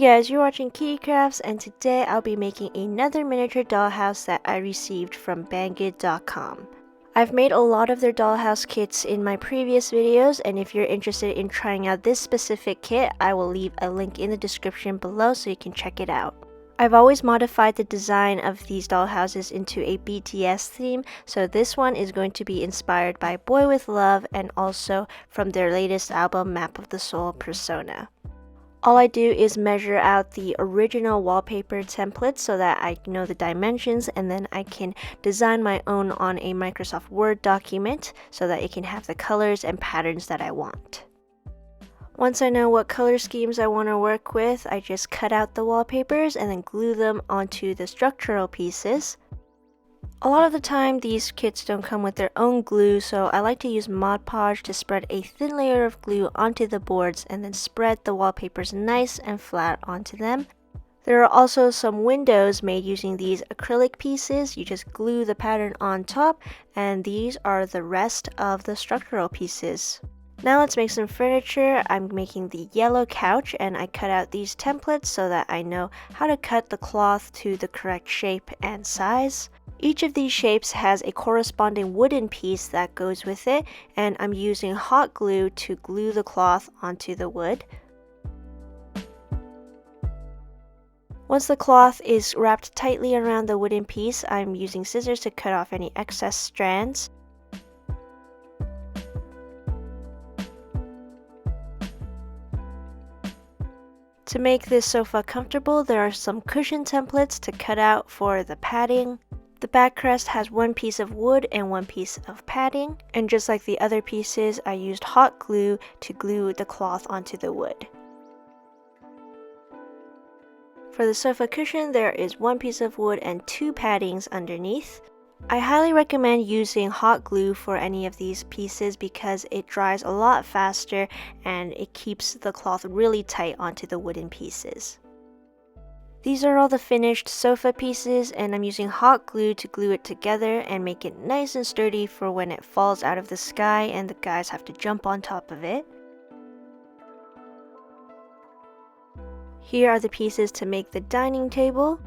guys, you're watching Kitty Crafts, and today I'll be making another miniature dollhouse that I received from Banggood.com. I've made a lot of their dollhouse kits in my previous videos, and if you're interested in trying out this specific kit, I will leave a link in the description below so you can check it out. I've always modified the design of these dollhouses into a BTS theme, so this one is going to be inspired by Boy With Luv and also from their latest album, Map of the Soul Persona. All I do is measure out the original wallpaper template so that I know the dimensions, and then I can design my own on a Microsoft Word document so that it can have the colors and patterns that I want. Once I know what color schemes I want to work with, I just cut out the wallpapers and then glue them onto the structural pieces. A lot of the time these kits don't come with their own glue, so I like to use Mod Podge to spread a thin layer of glue onto the boards and then spread the wallpapers nice and flat onto them. There are also some windows made using these acrylic pieces. You just glue the pattern on top, and these are the rest of the structural pieces. Now let's make some furniture. I'm making the yellow couch, and I cut out these templates so that I know how to cut the cloth to the correct shape and size. Each of these shapes has a corresponding wooden piece that goes with it, and I'm using hot glue to glue the cloth onto the wood. Once the cloth is wrapped tightly around the wooden piece, I'm using scissors to cut off any excess strands. To make this sofa comfortable, there are some cushion templates to cut out for the padding. The backrest has one piece of wood and one piece of padding, and just like the other pieces, I used hot glue to glue the cloth onto the wood. For the sofa cushion, there is one piece of wood and two paddings underneath. I highly recommend using hot glue for any of these pieces because it dries a lot faster and it keeps the cloth really tight onto the wooden pieces. These are all the finished sofa pieces, and I'm using hot glue to glue it together and make it nice and sturdy for when it falls out of the sky and the guys have to jump on top of it. Here are the pieces to make the dining table.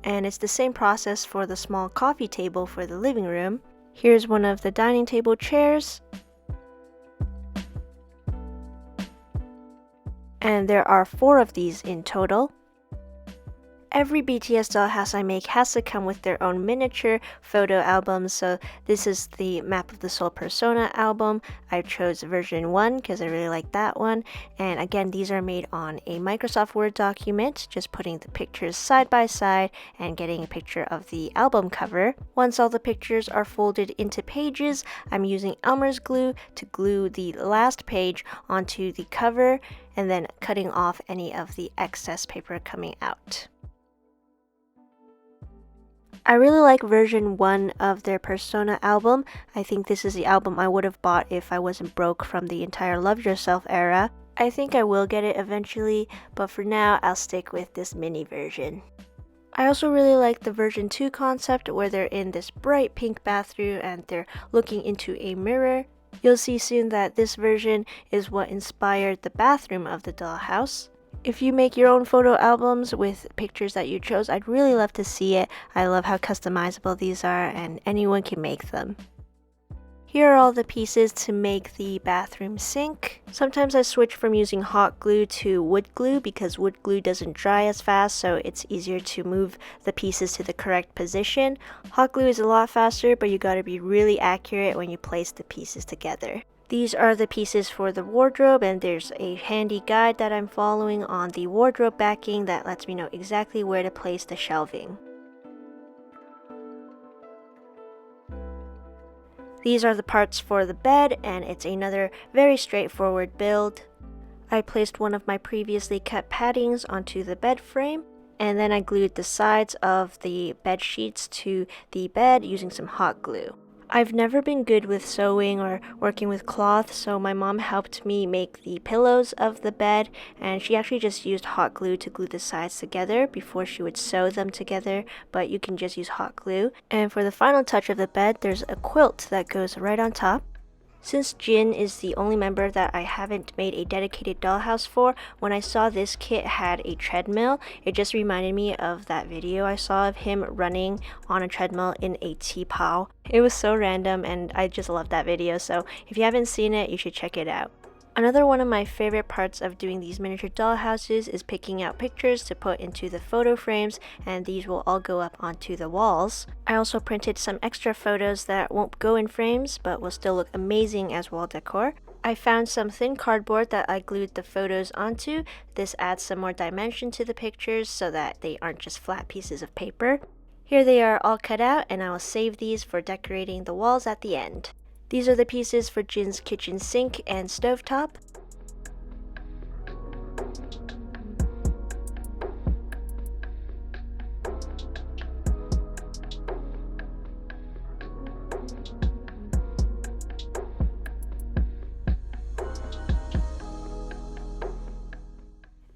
And it's the same process for the small coffee table for the living room. Here's one of the dining table chairs. And there are 4 of these in total. Every BTS dollhouse I make has to come with their own miniature photo album, so this is the Map of the Soul Persona album. I chose version 1 because I really like that one, and again these are made on a Microsoft Word document, just putting the pictures side by side and getting a picture of the album cover. Once all the pictures are folded into pages, I'm using Elmer's glue to glue the last page onto the cover and then cutting off any of the excess paper coming out. I really like version 1 of their Persona album. I think this is the album I would have bought if I wasn't broke from the entire Love Yourself era. I think I will get it eventually, but for now I'll stick with this mini version. I also really like the version 2 concept where they're in this bright pink bathroom and they're looking into a mirror. You'll see soon that this version is what inspired the bathroom of the dollhouse. If you make your own photo albums with pictures that you chose, I'd really love to see it. I love how customizable these are and anyone can make them. Here are all the pieces to make the bathroom sink. Sometimes I switch from using hot glue to wood glue because wood glue doesn't dry as fast, so it's easier to move the pieces to the correct position. Hot glue is a lot faster, but you gotta be really accurate when you place the pieces together. These are the pieces for the wardrobe, and there's a handy guide that I'm following on the wardrobe backing that lets me know exactly where to place the shelving. These are the parts for the bed, and it's another very straightforward build. I placed one of my previously cut paddings onto the bed frame, and then I glued the sides of the bed sheets to the bed using some hot glue. I've never been good with sewing or working with cloth, so my mom helped me make the pillows of the bed, and she actually just used hot glue to glue the sides together before she would sew them together, but you can just use hot glue. And for the final touch of the bed, there's a quilt that goes right on top. Since Jin is the only member that I haven't made a dedicated dollhouse for, when I saw this kit had a treadmill, it just reminded me of that video I saw of him running on a treadmill in a T-Pow. It was so random and I just love that video, so if you haven't seen it, you should check it out. Another one of my favorite parts of doing these miniature dollhouses is picking out pictures to put into the photo frames, and these will all go up onto the walls. I also printed some extra photos that won't go in frames but will still look amazing as wall decor. I found some thin cardboard that I glued the photos onto. This adds some more dimension to the pictures so that they aren't just flat pieces of paper. Here they are all cut out, and I will save these for decorating the walls at the end. These are the pieces for Jin's kitchen sink and stovetop.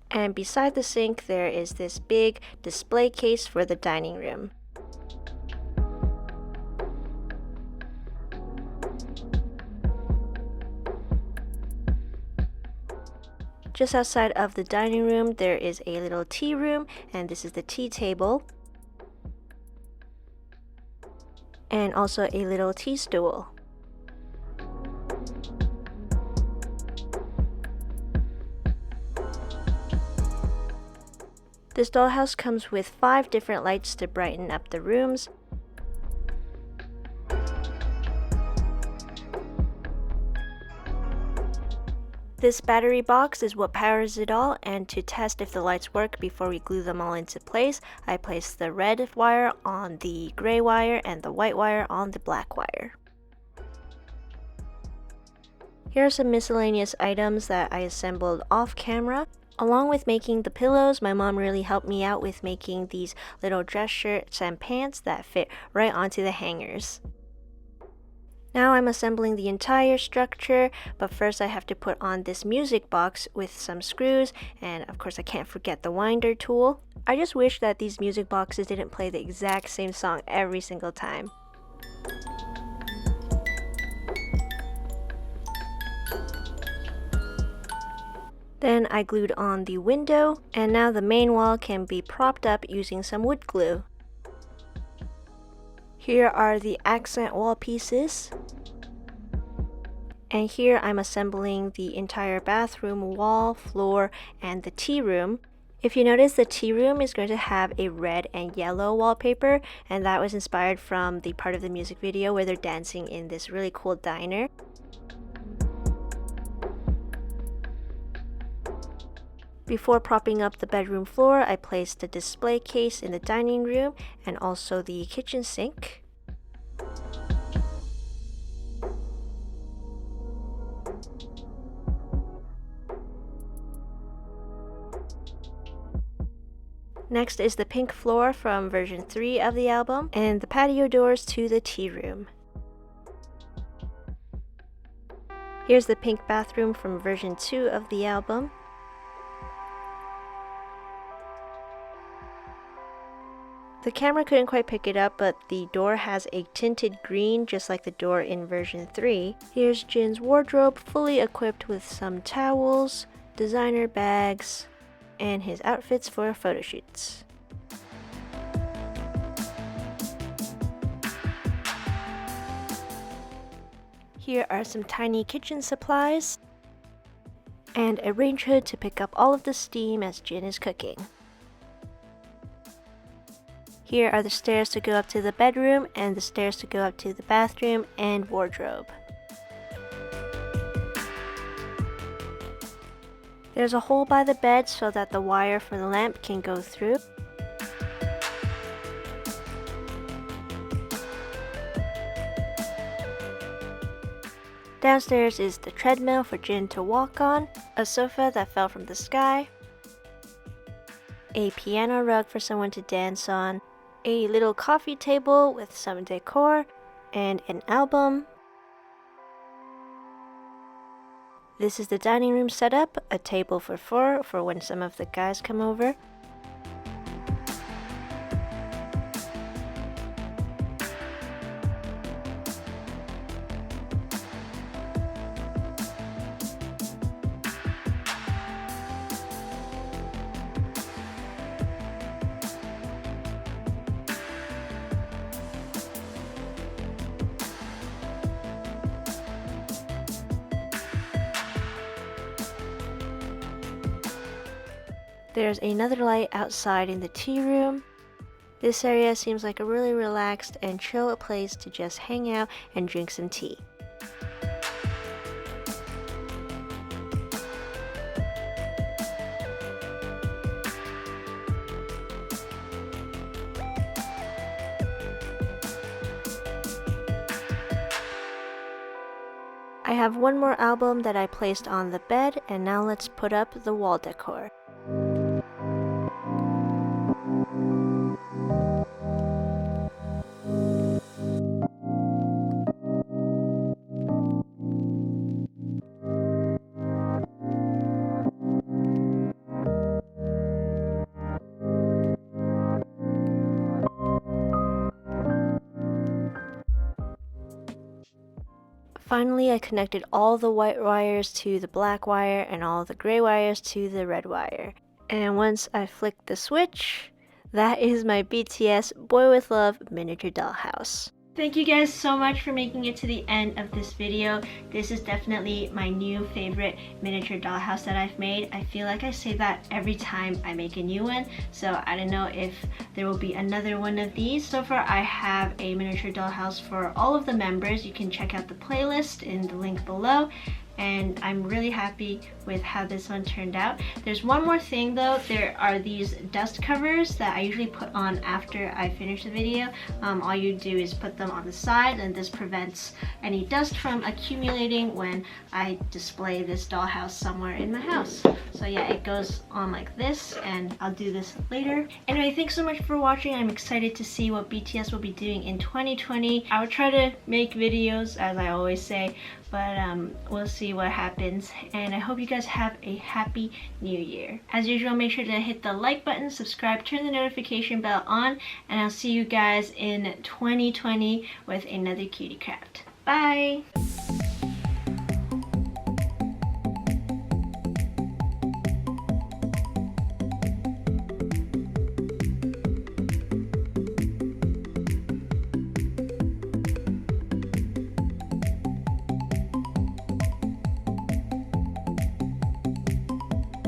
And beside the sink, there is this big display case for the dining room. Just outside of the dining room, there is a little tea room, and this is the tea table. And also a little tea stool. This dollhouse comes with 5 different lights to brighten up the rooms. This battery box is what powers it all, and to test if the lights work before we glue them all into place, I placed the red wire on the gray wire and the white wire on the black wire. Here are some miscellaneous items that I assembled off camera. Along with making the pillows, my mom really helped me out with making these little dress shirts and pants that fit right onto the hangers. Now I'm assembling the entire structure, but first I have to put on this music box with some screws, and of course I can't forget the winder tool. I just wish that these music boxes didn't play the exact same song every single time. Then I glued on the window, and now the main wall can be propped up using some wood glue. Here are the accent wall pieces. And here I'm assembling the entire bathroom wall, floor, and the tea room. If you notice, the tea room is going to have a red and yellow wallpaper, and that was inspired from the part of the music video where they're dancing in this really cool diner. Before propping up the bedroom floor, I placed the display case in the dining room and also the kitchen sink. Next is the pink floor from version 3 of the album, and the patio doors to the tea room. Here's the pink bathroom from version 2 of the album. The camera couldn't quite pick it up, but the door has a tinted green just like the door in version 3. Here's Jin's wardrobe, fully equipped with some towels, designer bags, and his outfits for photo shoots. Here are some tiny kitchen supplies, and a range hood to pick up all of the steam as Jin is cooking. Here are the stairs to go up to the bedroom and the stairs to go up to the bathroom and wardrobe. There's a hole by the bed so that the wire for the lamp can go through. Downstairs is the treadmill for Jin to walk on, a sofa that fell from the sky, a piano rug for someone to dance on, a little coffee table with some decor, and an album. This is the dining room setup, a table for 4 for when some of the guys come over. There's another light outside in the tea room. This area seems like a really relaxed and chill place to just hang out and drink some tea. I have one more album that I placed on the bed, and now let's put up the wall decor. Finally, I connected all the white wires to the black wire and all the gray wires to the red wire. And once I flick the switch, that is my BTS Boy With Luv miniature dollhouse. Thank you guys so much for making it to the end of this video. This is definitely my new favorite miniature dollhouse that I've made. I feel like I say that every time I make a new one, so I don't know if there will be another one of these. So far I have a miniature dollhouse for all of the members. You can check out the playlist in the link below. And I'm really happy with how this one turned out. There's one more thing though. There are these dust covers that I usually put on after I finish the video. All you do is put them on the side, and this prevents any dust from accumulating when I display this dollhouse somewhere in my house. So yeah, it goes on like this, and I'll do this later. Anyway, thanks so much for watching. I'm excited to see what BTS will be doing in 2020. I will try to make videos, as I always say, but we'll see what happens. And I hope you guys have a happy new year. As usual, make sure to hit the like button, subscribe, turn the notification bell on, and I'll see you guys in 2020 with another cutie craft. Bye!